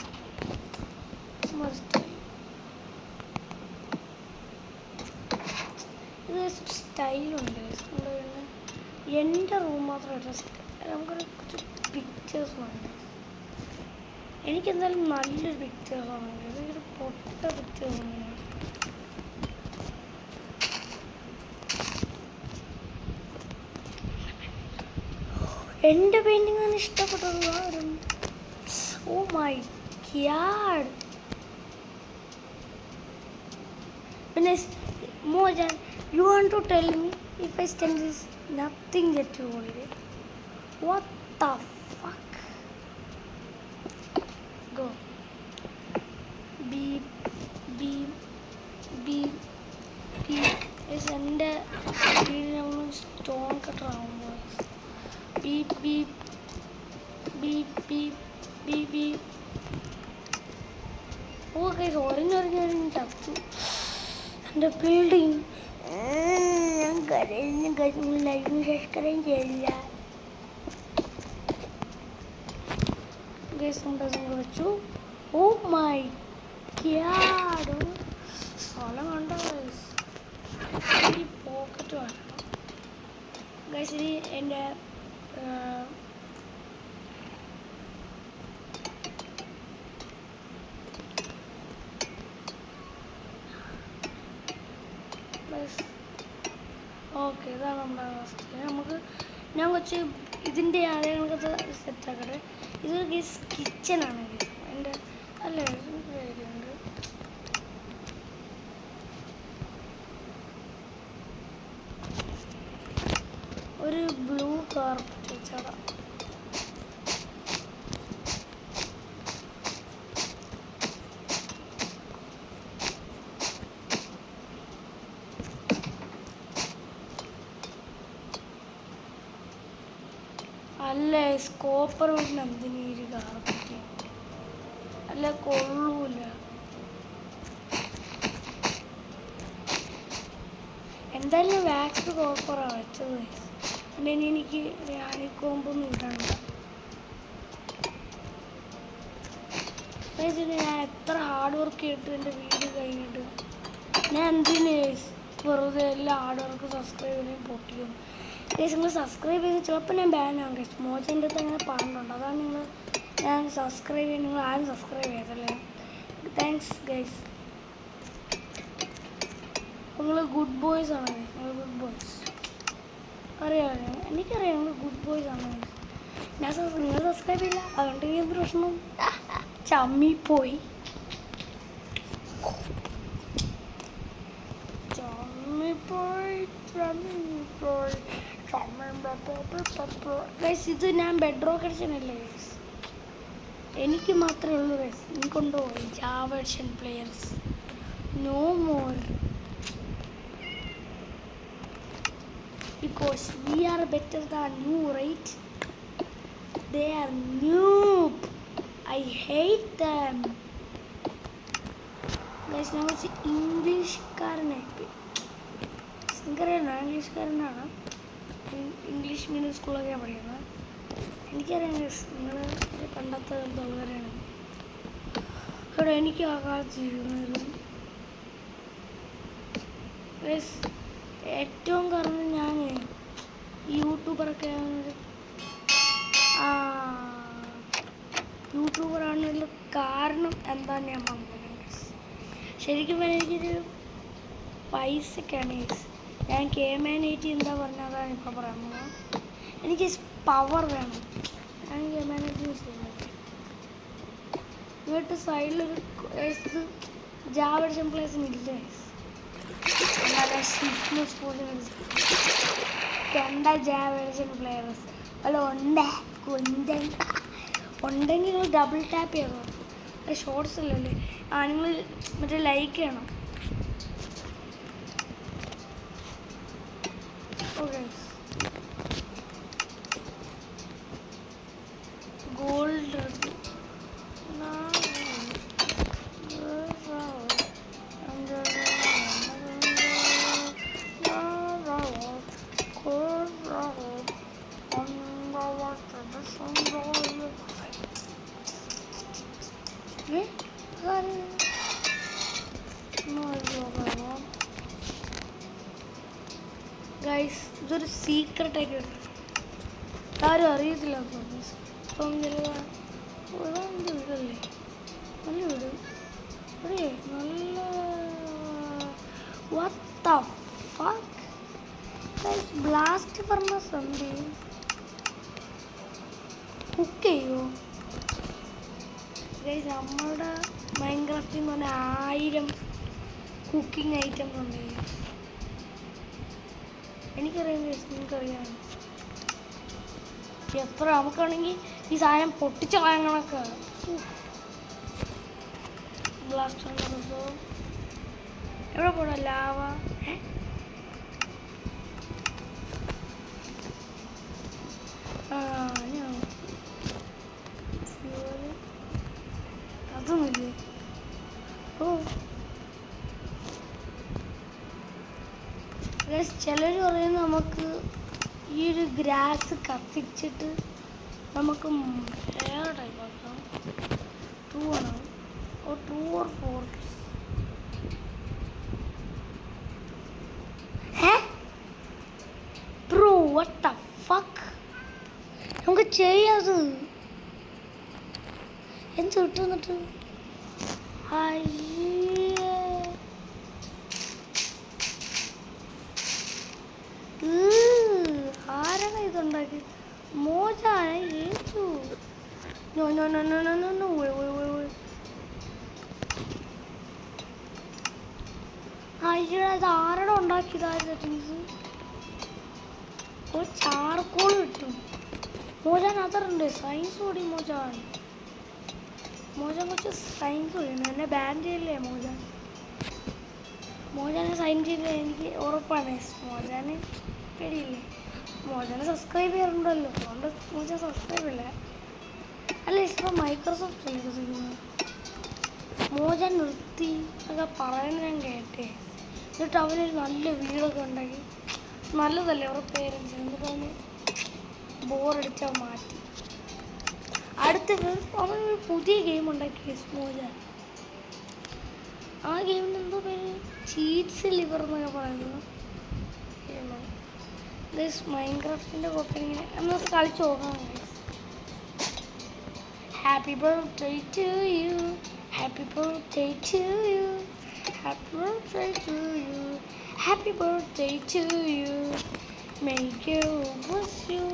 ഇത് സ്റ്റൈലുണ്ട്. എൻ്റെ റൂം മാത്രം നമുക്കൊരു കുറച്ച് പിക്ചേഴ്സ് വേണം. എനിക്കെന്തായാലും നല്ലൊരു പിക്ചേഴ്സാണ്. ഇതൊരു പൊട്ട പിക്ചേഴ്സാണ്. എൻ്റെ പെയിൻറ്റിങ് തന്നെ ഇഷ്ടപ്പെട്ടത്. Oh my God. പിന്നെ Mojan, you want to tell me if I stand this nothing get you holiday? What the fuck? Oh guys ഒരഞ്ഞൊരഞ്ഞൊരഞ്ഞ് ചത്തു എൻ്റെ ബിൽഡിങ്. ഞാൻ കരഞ്ഞ് ലൈവ് സബ്സ്ക്രൈബ് ചെയ്യില്ല ഗൈസ്. നമ്മൾ വെച്ചു. ഓ മൈ ഗോഡ് സ്ഥലം കണ്ടോ ഗൈസ്. ഈ പോക്കറ്റ് വേണം ഗൈസ്. ഇനി എൻ്റെ ഓക്കെ ഇതാണ് നമ്മുടെ അവസ്ഥ. നമുക്ക് ഞാൻ കുറച്ച് ഇതിൻ്റെ ആദ്യങ്ങൾക്കത് സെറ്റാക്കട്ടെ. ഇത് ഗീസ് കിച്ചനാണ് ഗീസ് എൻ്റെ അല്ലേ പേരുണ്ട്. ഒരു ബ്ലൂ കാർപ്പറ്റ് വെച്ചാടാ. അല്ലേ സ്കോപ്പർ വീട്ടിൽ എന്തിനീര് കാർപ്പറ്റ് അല്ല കൊള്ളൂല. എന്തായാലും വാക്സ് കോപ്പറാണ് വെച്ചത്. പിന്നെ ഇനി എനിക്ക് രാണിക്കോമ്പൊന്നും ഇടണ്ട. ഞാൻ എത്ര ഹാർഡ് വർക്ക് ചെയ്തിട്ട് എൻ്റെ വീട് കഴിഞ്ഞിട്ട് ഞാൻ എന്തിന് വെറുതെ എല്ലാ ഹാർഡ് വർക്ക് സബ്സ്ക്രൈബ് ചെയ്യാൻ പൊട്ടിക്കും. ഗൈസ് നിങ്ങൾ സബ്സ്ക്രൈബ് ചെയ്ത് ചിലപ്പോൾ ഞാൻ ബാനാകും ഗൈസ്. മോച്ചൻ്റെ അടുത്ത് അങ്ങനെ പറഞ്ഞിട്ടുണ്ട്. അതാണ് ഞാൻ സബ്സ്ക്രൈബ് ചെയ്യാൻ നിങ്ങൾ ആരും സബ്സ്ക്രൈബ് ചെയ്തല്ലേ. Thanks guys. നിങ്ങൾ ഗുഡ് ബോയ്സ് ആണ്. നിങ്ങൾ ഗുഡ് ബോയ്സ് അറിയാം. എനിക്കറിയാം നിങ്ങൾ ഗുഡ് ബോയ്സ് ആണ്. നിങ്ങൾ സബ്സ്ക്രൈബ് ചെയ്യില്ല അതുകൊണ്ട് എനിക്ക് എന്ത് പ്രശ്നം. ചമ്മിപ്പോയി ഗൈസ്. ഇത് ഞാൻ ബെഡ്റോക്ക് അടിച്ചനല്ലേ ഗൈസ്. എനിക്ക് മാത്രമേ ഉള്ളൂ ഗൈസ്. എനിക്കുണ്ടോ Java edition players no more because we are better than you, right? They are noob. I hate them. Guys, ഞാൻ കുറച്ച് ഇംഗ്ലീഷ്കാരനായിപ്പോയി. നിങ്ങൾക്കറിയാമോ ഇംഗ്ലീഷ്കാരനാണ്. ഇംഗ്ലീഷ് മീഡിയം സ്കൂളൊക്കെയാണ് പഠിക്കുന്നത്. എനിക്കറിയാം നിങ്ങൾ പണ്ടത്തെ ആൾക്കാരാണ്. ഇവിടെ എനിക്ക് ആ കാലത്ത് ജീവിക്കുന്നത് ഏറ്റവും കാരണം ഞാൻ യൂട്യൂബറൊക്കെ യൂട്യൂബറാണെന്നുള്ള കാരണം എന്താണെന്ന് ഞാൻ പറഞ്ഞത്. ശരിക്കും എനിക്കൊരു പൈസക്കാണ് ഞാൻ കേമാനേറ്റി എന്താ പറഞ്ഞത് അതാണ് ഇപ്പോൾ പറയാൻ പോകുന്നത്. എനിക്ക് പവർ വേണം. ഞാൻ കേമാനേറ്റി യൂസ് ചെയ്യുന്നത്. ഇങ്ങോട്ട് സൈഡിലൊരു ജാവ എഡിഷൻ പ്ലേസിന് ഇല്ലേ കണ്ട ജാവ എഡിഷൻ പ്ലെയേഴ്സ് അല്ല ഉണ്ടെങ്കിൽ നിങ്ങൾ ഡബിൾ ടാപ്പ് ചെയ്യണം. അത് ഷോർട്സ് അല്ലല്ലേ. നിങ്ങൾ മറ്റേ ലൈക്ക് ചെയ്യണം. ഓക്കെ ഗോൾഡ് ഗൈസ് ഇതൊരു സീക്രട്ടായിട്ട് ആരും അറിയത്തില്ല. അപ്പം എൻ്റെ വീടല്ലേ നല്ല വീട് അതെ നല്ല what the fuck guys. Blast furnace എന്ത് കുക്ക് ചെയ്യോ ഗൈസ്? നമ്മളുടെ മൈൻക്രാഫ്റ്റിൽ എന്ന് പറഞ്ഞാൽ 1000 കുക്കിംഗ് ഐറ്റംസ് ഉണ്ട്. എനിക്കറിയാം ഗൈസ്, നിങ്ങൾക്കറിയാം എത്ര നമുക്കാണെങ്കിൽ ഈ സാധനം പൊട്ടിച്ച കാര്യങ്ങളൊക്കെ. ബ്ലാസ്റ്റ് ഫർണസ് എവിടെ പോടാ ലാവ? അതൊന്നുമില്ലേ? ഓ ചിലർ പറയുന്നത് നമുക്ക് ഈ ഒരു ഗ്രാസ് കത്തിച്ചിട്ട് നമുക്ക് വേറെ ടൈപ്പ് ആക്കാം. ട്രൂ ആണോ? Oh true or false? True. What the fuck? നമുക്ക് ചെയ്യാത് എന്ത് കിട്ടും എന്നിട്ട്? ആരാണ് ഇതുണ്ടാക്കി? മോജാന ഏറ്റു. No no no no no no no. ഇത് ആരുടെ ഉണ്ടാക്കിയതായിരുന്നു സെറ്റിങ്സ്? ഒരു ചാർക്കോൾ കിട്ടും. മോജാൻ അതറുണ്ട് സയൻസ് കൂടി. മോജാൻ കുറച്ച് സയൻസ് കൂടിയാണ്. എന്നെ ബാൻ ചെയ്യില്ലേ മോജാൻ? മോജാനെ സൈൻ ചെയ്ത് എനിക്ക് ഉറപ്പാണ്. മോജാന് പേടിയില്ലേ? മോജാനെ സബ്സ്ക്രൈബ് ചെയ്യാറുണ്ടല്ലോ, അതുകൊണ്ട് മോജാൻ സബ്സ്ക്രൈബ് ഇല്ല. അല്ല ഇപ്പം മൈക്രോസോഫ്റ്റ് അല്ലേ ചെയ്യുന്നത്? മോജാൻ നിർത്തി എന്നൊക്കെ പറയുന്നത് ഞാൻ കേട്ടേ. എന്നിട്ട് അവനൊരു നല്ല വീടൊക്കെ ഉണ്ടാക്കി. നല്ലതല്ലേ അവരുടെ പേരൻസ്? എന്നിട്ട് അവന് ബോറടിച്ചാൽ മാറ്റി. അടുത്ത അവനൊരു പുതിയ ഗെയിം ഉണ്ടാക്കി മോജാൻ. ആ ഗെയിമിന് എന്തോ പേര് ചീറ്റ്സ് ലിവർ എന്നൊക്കെ പറയുന്നത്. മൈൻക്രാഫ്റ്റിൻ്റെ കോപ്പി ഇങ്ങനെ എന്നൊക്കെ കളിച്ച് നോക്കണം. Happy birthday to you, happy birthday to you, happy birthday to you, happy birthday to you, may you bless you,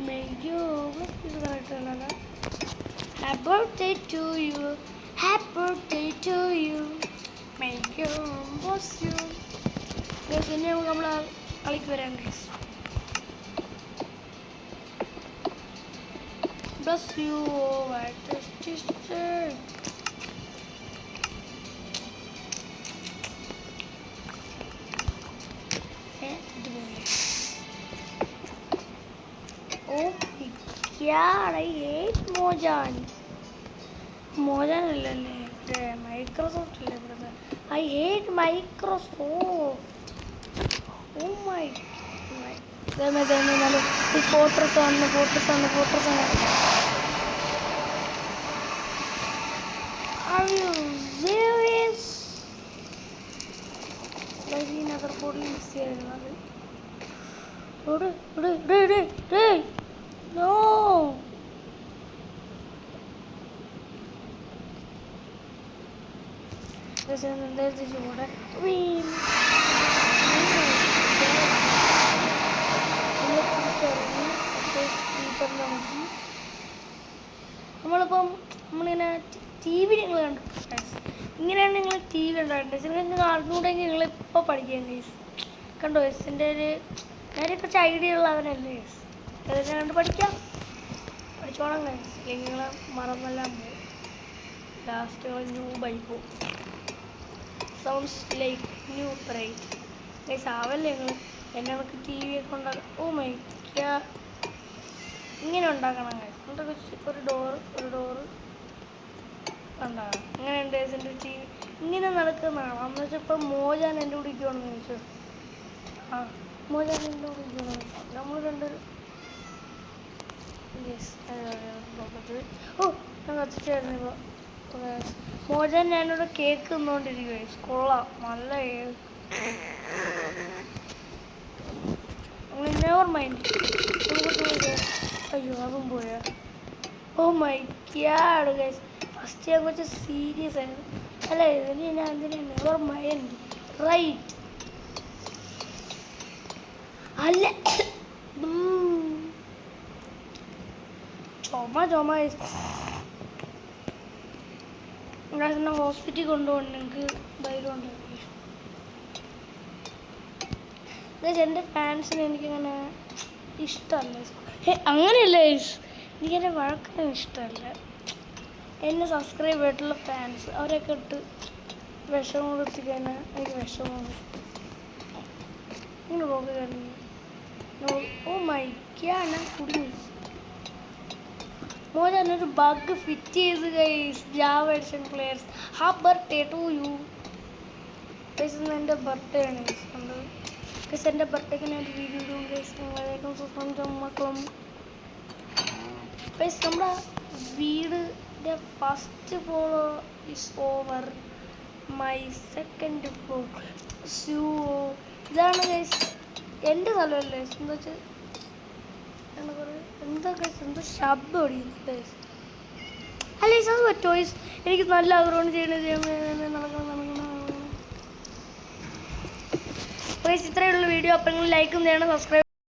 may you bless you. കറക്റ്റല്ല. Happy birthday to you, happy birthday to you, may you bless you. ഇനി നമുക്ക് നമ്മൾ കളിക്ക് വരാം. Bless you, my sister. Oh my god, I hate Mojan. Mojan അല്ലല്ലേ, മൈക്രോസോഫ്റ്റ് അല്ലേ brother? I hate Microsoft. Oh my god. Photos ആണ്. Are you serious? ഇതിനകത്ത് കൂടുതൽ മിസ് ചെയ്യുന്നത്. No. എന്തായാലും ചൂടെ നമ്മളിപ്പം നമ്മളിങ്ങനെ ടി വി നിങ്ങൾ കണ്ടു. ഇങ്ങനെയാണ് നിങ്ങൾ ടി വി ഉണ്ടായിട്ടുണ്ട്. നിങ്ങൾക്ക് അറിഞ്ഞുകൂടെങ്കിൽ നിങ്ങളിപ്പോൾ പഠിക്കാം ഗൈസ്. കണ്ടോ ഗൈസ്? എൻ്റെ ഒരു നേരെ കുറച്ച് ഐഡിയ ഉള്ളവനല്ലേ ഗൈസ്. അതൊക്കെ കണ്ട് പഠിച്ചോണം ഗൈസ്. ഇല്ലെങ്കിൽ നിങ്ങൾ മറന്നെല്ലാം പോകും. ലാസ്റ്റ് ന്യൂ ബൈപ്പോ sounds like new bright guys. ആവല്ലേ നിങ്ങൾ എന്നെ നമുക്ക് ടി വി ഒക്കെ ഉണ്ടാക്കാം. ഓ മൈ ഗോഡ്, ഇങ്ങനെ ഉണ്ടാക്കണം ഗൈസ്. ഒരു ഡോറ് ഉണ്ടാകണം. ഇങ്ങനെയുണ്ട് എൻ്റെ ടി വി. ഇങ്ങനെ നടക്കുന്നതാണ്. എന്ന് വെച്ചാൽ ഇപ്പം മോജാൻ എൻ്റെ കൂടെ ഇരിക്കുവാണെന്ന് ചോദിച്ചു. ആ മോജാൻ എൻ്റെ കൂടെ ഇരിക്കണം. നമ്മൾ രണ്ടൊരു ഓ ഞാൻ കത്തിച്ചായിരുന്നു ഇപ്പോൾ. മോജാൻ ഞാനിവിടെ കേക്ക് തിന്നുകൊണ്ടിരിക്കുകയാണ്. കൊള്ളാം, നല്ല നെവർ മൈൻഡ്. അയ്യോ അതും പോയാ. Oh my God guys, first ഞാൻ കുറച്ച് സീരിയസ് ആയിരുന്നു. അല്ല ഇതിന് ഞാൻ എന്തിനാ നെവർ മൈൻഡ് റൈറ്റ് അല്ല. ചുമ ഹോസ്പിറ്റലിൽ കൊണ്ടുപോകണം. എനിക്ക് ധൈര്യം ഉണ്ട്. എൻ്റെ ഫാൻസിന് എനിക്കങ്ങനെ ഇഷ്ടമല്ല. അങ്ങനെയല്ല ഗൈസ്, എനിക്കെൻ്റെ വഴക്കിന് ഇഷ്ടമല്ല. എന്നെ സബ്സ്ക്രൈബ് ചെയ്തിട്ടുള്ള ഫാൻസ് അവരൊക്കെ ഇട്ട് വിഷം കൊടുത്തിക്കാൻ എനിക്ക് വിഷമമാണ്. ഇങ്ങനെ പോകുക. ഓ മൈ ഗോഡ്, ഞാൻ കുടുങ്ങി. മോനൊരു ബഗ് ഫിറ്റ് ചെയ്ത് guys Java edition players. Happy birthday to you guys. ഇന്ന് എൻ്റെ ബർത്ത്ഡേ ആണ് ഗൈസ്. ഗൈസ് എൻ്റെ ബർത്ത്ഡേക്ക് ഞാൻ ഒരു വീഡിയോ ഇടും ഗൈസ്. നിങ്ങളേക്കും സുഖം മക്കളും ഗൈസ്. നമ്മുടെ വീടിൻ്റെ first floor is over, my second floor ഇതാണ് ഗൈസ് എൻ്റെ സ്ഥലമല്ലേ ഗൈസ്. എന്താ വെച്ചാൽ എന്താ ഗൈസ് എന്തോ ശബ്ദം ഓടിക്കുന്നു ഗൈസ്. അല്ല ഗൈസ് അത് പറ്റുമോ ഗൈസ്? എനിക്ക് നല്ല ആഗ്രഹമാണ് ചെയ്യണത് നടക്കണം. ഗൈസ് ഇത്രയുള്ള വീഡിയോ. അപ്പം നിങ്ങൾ ലൈക്കും ചെയ്യണം, സബ്സ്ക്രൈബ്